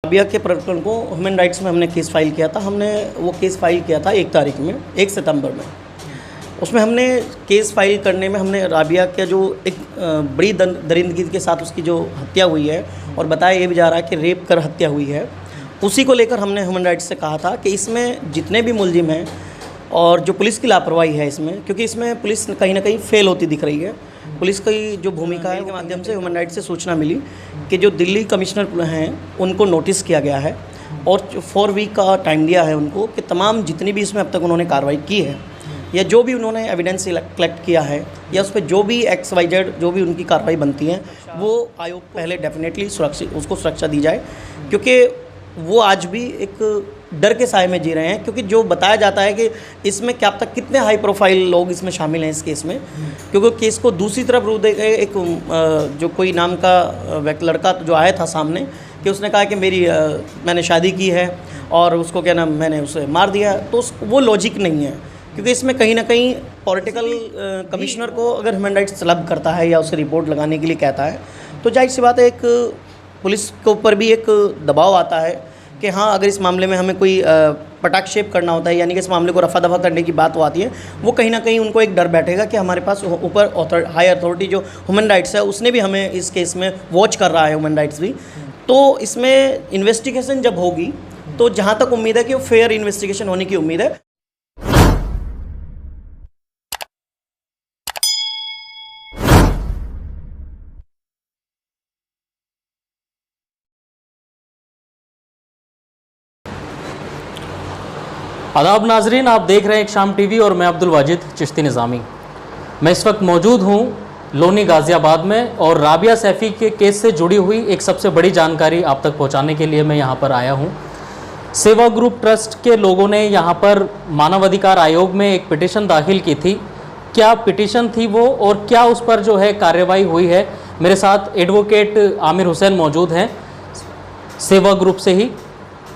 राबिया के प्रकरण को ह्यूमन राइट्स में हमने केस फाइल किया था। हमने वो केस फाइल किया था 1 तारीख में, 1 सितंबर में। उसमें हमने केस फाइल करने में हमने राबिया के जो एक बड़ी दरिंदगी के साथ उसकी जो हत्या हुई है और बताया ये भी जा रहा है कि रेप कर हत्या हुई है, उसी को लेकर हमने ह्यूमन राइट्स से कहा था कि इसमें जितने भी मुलजिम हैं और जो पुलिस की लापरवाही है इसमें, क्योंकि इसमें पुलिस कहीं ना कहीं फेल होती दिख रही है। पुलिस की जो भूमिका है के माध्यम से ह्यूमन राइट्स से सूचना मिली कि जो दिल्ली कमिश्नर हैं उनको नोटिस किया गया है और 4 वीक का टाइम दिया है उनको कि तमाम जितनी भी इसमें अब तक उन्होंने कार्रवाई की है या जो भी उन्होंने एविडेंस कलेक्ट किया है या उस पर जो भी XYZ जो भी उनकी कार्रवाई बनती है वो आयोग पहले डेफिनेटली उसको सुरक्षा दी जाए, क्योंकि वो आज भी एक डर के साए में जी रहे हैं। क्योंकि जो बताया जाता है कि इसमें क्या अब तक कितने हाई प्रोफाइल लोग इसमें शामिल हैं इस केस में, क्योंकि केस को दूसरी तरफ रूप दे गए एक जो कोई नाम का लड़का जो आया था सामने कि उसने कहा कि मैंने शादी की है और उसको क्या नाम मैंने उसे मार दिया, तो वो लॉजिक नहीं है। क्योंकि इसमें कहीं ना कहीं पॉलिटिकल कमिश्नर को अगर ह्यूमन राइट्स तलब करता है या उसे रिपोर्ट लगाने के लिए कहता है तो जाहिर सी बात है एक पुलिस के ऊपर भी एक दबाव आता है कि हाँ, अगर इस मामले में हमें कोई पटाक्षेप करना होता है, यानी कि इस मामले को रफा दफा करने की बात वो आती है, वो कहीं ना कहीं उनको एक डर बैठेगा कि हमारे पास ऊपर हाई अथॉरिटी जो ह्यूमन राइट्स है उसने भी हमें इस केस में वॉच कर रहा है ह्यूमन राइट्स भी। तो इसमें इन्वेस्टिगेशन जब होगी तो जहाँ तक उम्मीद है कि वो फेयर इन्वेस्टिगेशन होने की उम्मीद है। आदाब नाजरीन, आप देख रहे हैं एक शाम टीवी और मैं अब्दुल वाजिद चिश्ती निज़ामी। मैं इस वक्त मौजूद हूं लोनी गाज़ियाबाद में और राबिया सैफ़ी के केस से जुड़ी हुई एक सबसे बड़ी जानकारी आप तक पहुंचाने के लिए मैं यहां पर आया हूं। सेवा ग्रुप ट्रस्ट के लोगों ने यहां पर मानव अधिकार आयोग में एक पिटीशन दाखिल की थी। क्या पिटीशन थी वो और क्या उस पर जो है कार्रवाई हुई है? मेरे साथ एडवोकेट आमिर हुसैन मौजूद हैं सेवा ग्रुप से ही।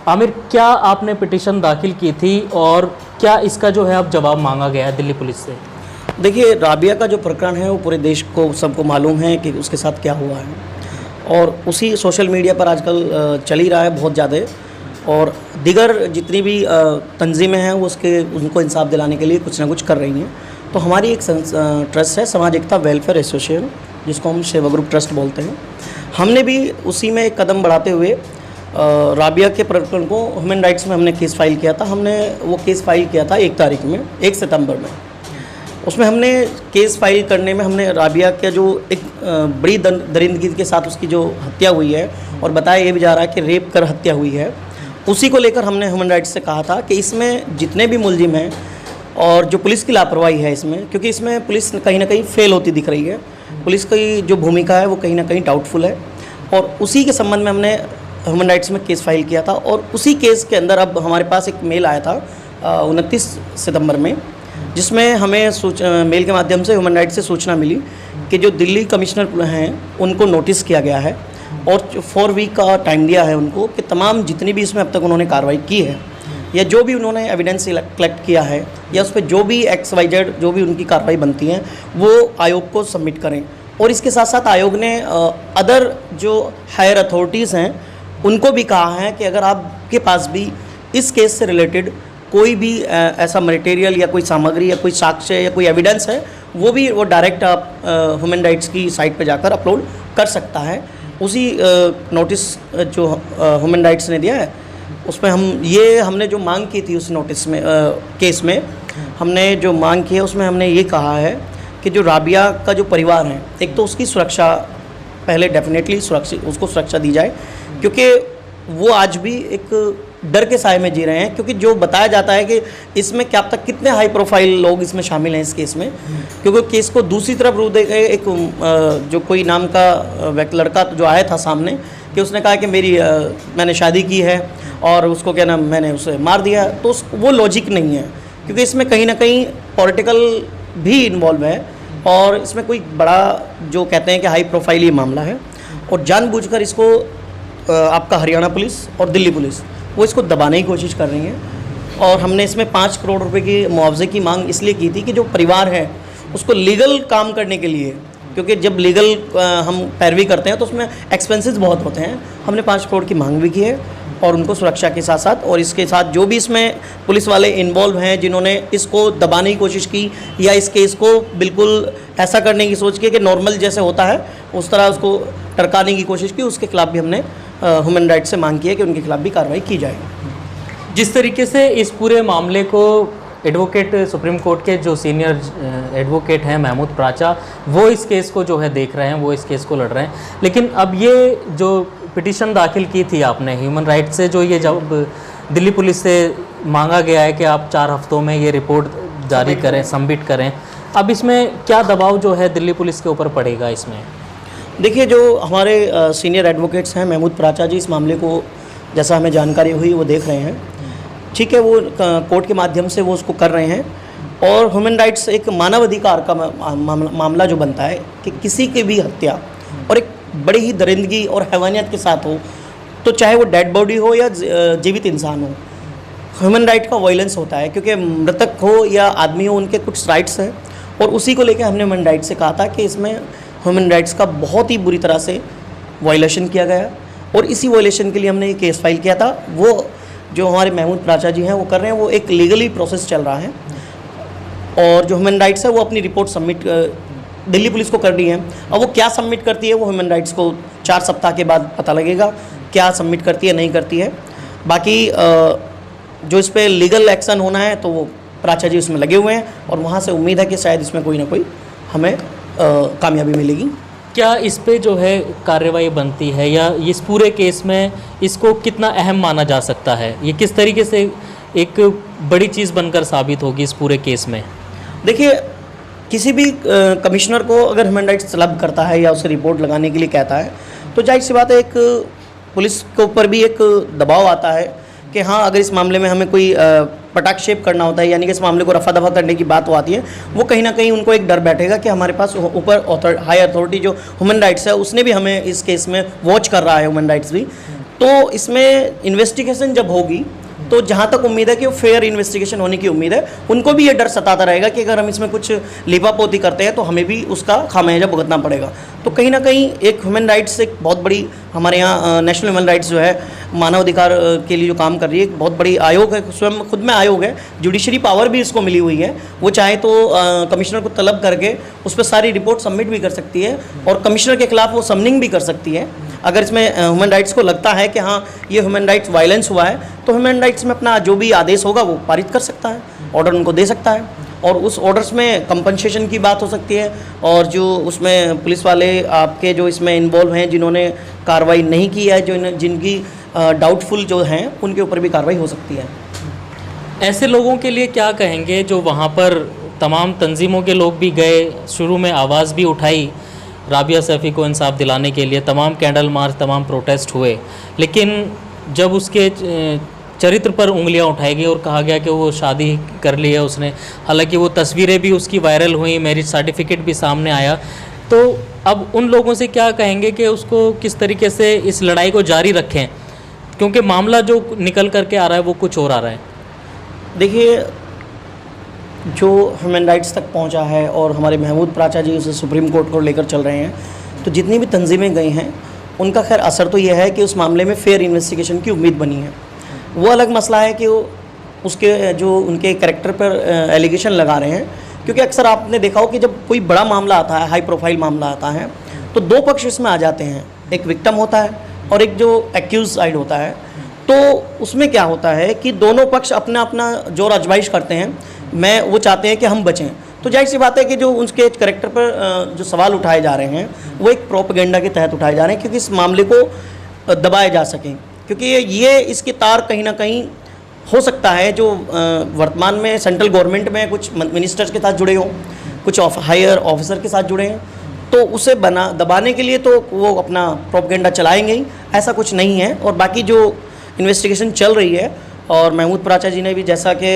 आमिर, क्या आपने पिटीशन दाखिल की थी और क्या इसका जो है अब जवाब मांगा गया है दिल्ली पुलिस से? देखिए, राबिया का जो प्रकरण है वो पूरे देश को सबको मालूम है कि उसके साथ क्या हुआ है और उसी सोशल मीडिया पर आजकल चल ही रहा है बहुत ज़्यादा, और दिगर जितनी भी तंजीमें हैं वो उनको इंसाफ दिलाने के लिए कुछ ना कुछ कर रही हैं। तो हमारी एक ट्रस्ट है समाज एकता वेलफेयर एसोसिएशन, जिसको हम सेवा ग्रुप ट्रस्ट बोलते हैं। हमने भी उसी में एक कदम बढ़ाते हुए राबिया के प्रकरण को ह्यूमन राइट्स में हमने केस फाइल किया था। हमने वो केस फाइल किया था 1 तारीख में, 1 सितंबर में। उसमें हमने केस फाइल करने में हमने राबिया के जो एक बड़ी दरिंदगी के साथ उसकी जो हत्या हुई है और बताया ये भी जा रहा है कि रेप कर हत्या हुई है, उसी को लेकर हमने ह्यूमन राइट्स से कहा था कि इसमें जितने भी मुलजिम हैं और जो पुलिस की लापरवाही है इसमें, क्योंकि इसमें पुलिस कहीं ना कहीं फेल होती दिख रही है। पुलिस की जो भूमिका है वो कहीं ना कहीं डाउटफुल है और उसी के संबंध में हमने ह्यूमन राइट्स में केस फाइल किया था। और उसी केस के अंदर अब हमारे पास एक मेल आया था 29 सितंबर में, जिसमें हमें मेल के माध्यम से ह्यूमन राइट्स से सूचना मिली कि जो दिल्ली कमिश्नर हैं उनको नोटिस किया गया है और 4 वीक का टाइम दिया है उनको कि तमाम जितनी भी इसमें अब तक उन्होंने कार्रवाई की है या जो भी उन्होंने एविडेंस कलेक्ट किया है या उस पर जो भी XYZ जो भी उनकी कार्रवाई बनती है वो आयोग को सबमिट करें। और इसके साथ साथ आयोग ने अदर जो हायर अथॉरिटीज़ हैं उनको भी कहा है कि अगर आपके पास भी इस केस से रिलेटेड कोई भी ऐसा मटेरियल या कोई सामग्री या कोई साक्ष्य या कोई एविडेंस है वो डायरेक्ट आप ह्यूमन राइट्स की साइट पर जाकर अपलोड कर सकता है। उसी नोटिस जो ह्यूमन राइट्स ने दिया है उसमें हमने जो मांग की थी उस नोटिस में केस में हमने जो मांग की है उसमें हमने ये कहा है कि जो राबिया का जो परिवार है, एक तो उसकी सुरक्षा पहले डेफिनेटली उसको सुरक्षा दी जाए, क्योंकि वो आज भी एक डर के साए में जी रहे हैं। क्योंकि जो बताया जाता है कि इसमें क्या अब तक कितने हाई प्रोफाइल लोग इसमें शामिल हैं इस केस में, क्योंकि केस को दूसरी तरफ रूप दे गए एक जो कोई नाम का लड़का जो आया था सामने कि उसने कहा कि मैंने शादी की है और उसको क्या नाम मैंने उसे मार दिया, तो वो लॉजिक नहीं है। क्योंकि इसमें कहीं ना कहीं पॉलिटिकल भी इन्वॉल्व है और इसमें कोई बड़ा जो कहते हैं कि हाई प्रोफाइल ये मामला है और जानबूझकर इसको आपका हरियाणा पुलिस और दिल्ली पुलिस वो इसको दबाने की कोशिश कर रही हैं। और हमने इसमें 5 करोड़ रुपए की मुआवजे की मांग इसलिए की थी कि जो परिवार है उसको लीगल काम करने के लिए क्योंकि जब लीगल हम पैरवी करते हैं तो उसमें एक्सपेंसेस बहुत होते हैं। हमने 5 करोड़ की मांग भी की है और उनको सुरक्षा के साथ साथ, और इसके साथ जो भी इसमें पुलिस वाले इन्वॉल्व हैं जिन्होंने इसको दबाने की कोशिश की या इस केस को बिल्कुल ऐसा करने की सोच की कि नॉर्मल जैसे होता है उस तरह उसको टरकाने की कोशिश की, उसके खिलाफ भी हमने ह्यूमन राइट्स से मांग की है कि उनके खिलाफ भी कार्रवाई की जाए। जिस तरीके से इस पूरे मामले को एडवोकेट सुप्रीम कोर्ट के जो सीनियर एडवोकेट हैं महमूद प्राचा, वो इस केस को जो है देख रहे हैं, वो इस केस को लड़ रहे हैं, लेकिन अब ये जो पिटीशन दाखिल की थी आपने ह्यूमन राइट्स से, जो ये जब दिल्ली पुलिस से मांगा गया है कि आप 4 हफ्तों में ये रिपोर्ट जारी करें, सबमिट करें, अब इसमें क्या दबाव जो है दिल्ली पुलिस के ऊपर पड़ेगा इसमें? देखिए, जो हमारे सीनियर एडवोकेट्स हैं महमूद प्राचा जी, इस मामले को जैसा हमें जानकारी हुई वो देख रहे हैं। ठीक है, वो कोर्ट के माध्यम से वो उसको कर रहे हैं, और ह्यूमन राइट्स एक मानवाधिकार का मामला जो बनता है कि किसी की भी हत्या और एक बड़ी ही दरिंदगी और हैवानियत के साथ हो, तो चाहे वो डेड बॉडी हो या जीवित इंसान हो, ह्यूमन राइट का वायलेंस होता है, क्योंकि मृतक हो या आदमी हो उनके कुछ राइट्स हैं, और उसी को लेकर हमने ह्यूमन राइट्स से कहा था कि इसमें ह्यूमन राइट्स का बहुत ही बुरी तरह से वायलेशन किया गया, और इसी वायलेशन के लिए हमने ये केस फाइल किया था। वो जो हमारे महमूद प्राचा जी हैं वो कर रहे हैं, वो एक लीगली प्रोसेस चल रहा है, और जो ह्यूमन राइट्स है वो अपनी रिपोर्ट सबमिट दिल्ली पुलिस को करनी है। अब वो क्या सबमिट करती है वो ह्यूमन राइट्स को 4 सप्ताह के बाद पता लगेगा, क्या सबमिट करती है नहीं करती है। बाकी जो इस पर लीगल एक्शन होना है तो वो प्राचा जी उसमें लगे हुए हैं, और वहाँ से उम्मीद है कि शायद इसमें कोई ना कोई हमें कामयाबी मिलेगी। क्या इस पे जो है कार्रवाई बनती है, या इस पूरे केस में इसको कितना अहम माना जा सकता है? ये किस तरीके से एक बड़ी चीज़ बनकर साबित होगी इस पूरे केस में? देखिए, किसी भी कमिश्नर को अगर ह्यूमन राइट्स तलब करता है या उसे रिपोर्ट लगाने के लिए कहता है, तो जाहिर सी बात है एक पुलिस के ऊपर भी एक दबाव आता है कि हाँ, अगर इस मामले में हमें कोई पटाक्षेप करना होता है, यानी कि इस मामले को रफा दफा करने की बात वो आती है, वो कहीं ना कहीं उनको एक डर बैठेगा कि हमारे पास ऊपर हाई अथॉरिटी जो ह्यूमन राइट्स है उसने भी हमें इस केस में वॉच कर रहा है, ह्यूमन राइट्स भी। तो इसमें इन्वेस्टिगेशन जब होगी तो जहाँ तक उम्मीद है कि वो फेयर इन्वेस्टिगेशन होने की उम्मीद है, उनको भी ये डर सताता रहेगा कि अगर हम इसमें कुछ लिपापोती करते हैं तो हमें भी उसका खामियाजा भुगतना पड़ेगा। तो कहीं ना कहीं एक ह्यूमन राइट्स एक बहुत बड़ी, हमारे यहाँ नेशनल ह्यूमन राइट्स जो है मानवाधिकार के लिए जो काम कर रही है, एक बहुत बड़ी आयोग है, स्वयं खुद में आयोग है, जुडिशरी पावर भी इसको मिली हुई है। वो चाहे तो कमिश्नर को तलब करके उस पर सारी रिपोर्ट सबमिट भी कर सकती है, और कमिश्नर के खिलाफ वो समनिंग भी कर सकती है। अगर इसमें ह्यूमन राइट्स को लगता है कि हाँ ये ह्यूमन राइट्स वायलेंस हुआ है, तो ह्यूमन राइट्स में अपना जो भी आदेश होगा वो पारित कर सकता है, ऑर्डर उनको दे सकता है, और उस ऑर्डर्स में कंपनसेशन की बात हो सकती है, और जो उसमें पुलिस वाले आपके जो इसमें इन्वॉल्व हैं जिन्होंने कार्रवाई नहीं की है, जिनकी डाउटफुल जो हैं उनके ऊपर भी कार्रवाई हो सकती है। ऐसे लोगों के लिए क्या कहेंगे जो वहाँ पर तमाम तंजीमों के लोग भी गए, शुरू में आवाज़ भी उठाई राबिया सैफ़ी को इंसाफ दिलाने के लिए, तमाम कैंडल मार्च, तमाम प्रोटेस्ट हुए, लेकिन जब उसके चरित्र पर उंगलियां उठाई गई और कहा गया कि वो शादी कर ली है उसने, हालांकि वो तस्वीरें भी उसकी वायरल हुई, मैरिज सर्टिफिकेट भी सामने आया, तो अब उन लोगों से क्या कहेंगे कि उसको किस तरीके से इस लड़ाई को जारी रखें, क्योंकि मामला जो निकल करके आ रहा है वो कुछ और आ रहा है? देखिए, जो ह्यूमन राइट्स तक पहुंचा है और हमारे महमूद प्राचा जी उसे सुप्रीम कोर्ट को लेकर चल रहे हैं, तो जितनी भी तंजीमें गई हैं उनका खैर असर तो यह है कि उस मामले में फेयर इन्वेस्टिगेशन की उम्मीद बनी है। वो अलग मसला है कि वो उसके जो उनके कैरेक्टर पर एलिगेशन लगा रहे हैं, क्योंकि अक्सर आपने देखा हो कि जब कोई बड़ा मामला आता है, हाई प्रोफाइल मामला आता है, तो 2 पक्ष इसमें आ जाते हैं, एक विक्टिम होता है और एक जो एक्यूज साइड होता है। तो उसमें क्या होता है कि दोनों पक्ष अपना अपना जोर आजमाइश करते हैं, वो चाहते हैं कि हम बचें। तो जाहिर सी बात है कि जो उसके कैरेक्टर पर जो सवाल उठाए जा रहे हैं वो एक प्रोपेगेंडा के तहत उठाए जा रहे हैं, क्योंकि इस मामले को दबाए जा सकें, क्योंकि ये इसके तार कहीं ना कहीं हो सकता है जो वर्तमान में सेंट्रल गवर्नमेंट में कुछ मिनिस्टर्स के साथ जुड़े हों, कुछ हायर ऑफिसर के साथ जुड़े हैं, तो उसे दबाने के लिए तो वो अपना प्रोपेगेंडा चलाएंगे ही, ऐसा कुछ नहीं है। और बाकी जो इन्वेस्टिगेशन चल रही है, और महमूद प्राचा जी ने भी जैसा कि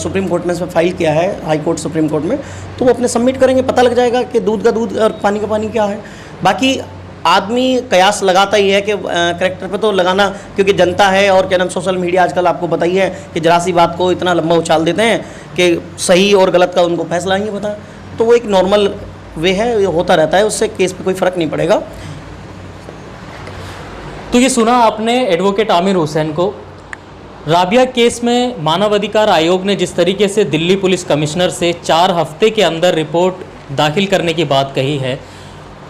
सुप्रीम कोर्ट में इसमें फाइल किया है, हाई कोर्ट सुप्रीम कोर्ट में, तो वो अपने सबमिट करेंगे, पता लग जाएगा कि दूध का दूध और पानी का पानी क्या है। बाकी आदमी कयास लगाता ही है कि करैक्टर पे तो लगाना, क्योंकि जनता है और क्या नाम सोशल मीडिया आजकल आपको पता ही है कि जरा सी बात को इतना लंबा उछाल देते हैं कि सही और गलत का उनको फैसला नहीं पता। तो वो एक नॉर्मल वे है, ये होता रहता है, उससे केस पे कोई फ़र्क नहीं पड़ेगा। तो ये सुना आपने एडवोकेट आमिर हुसैन को। राबिया केस में मानवाधिकार आयोग ने जिस तरीके से दिल्ली पुलिस कमिश्नर से 4 हफ्ते के अंदर रिपोर्ट दाखिल करने की बात कही है,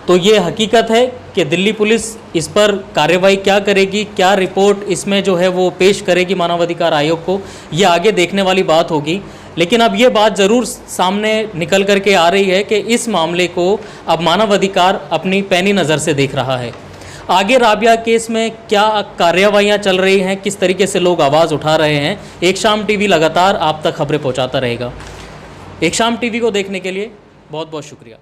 तो ये हकीकत है कि दिल्ली पुलिस इस पर कार्रवाई क्या करेगी, क्या रिपोर्ट इसमें जो है वो पेश करेगी मानवाधिकार आयोग को, ये आगे देखने वाली बात होगी। लेकिन अब ये बात ज़रूर सामने निकल कर के आ रही है कि इस मामले को अब मानवाधिकार अपनी पैनी नज़र से देख रहा है। आगे राबिया केस में क्या कार्रवाइयाँ चल रही हैं, किस तरीके से लोग आवाज़ उठा रहे हैं, एक शाम टीवी लगातार आप तक खबरें पहुँचाता रहेगा। एक शाम टीवी को देखने के लिए बहुत बहुत शुक्रिया।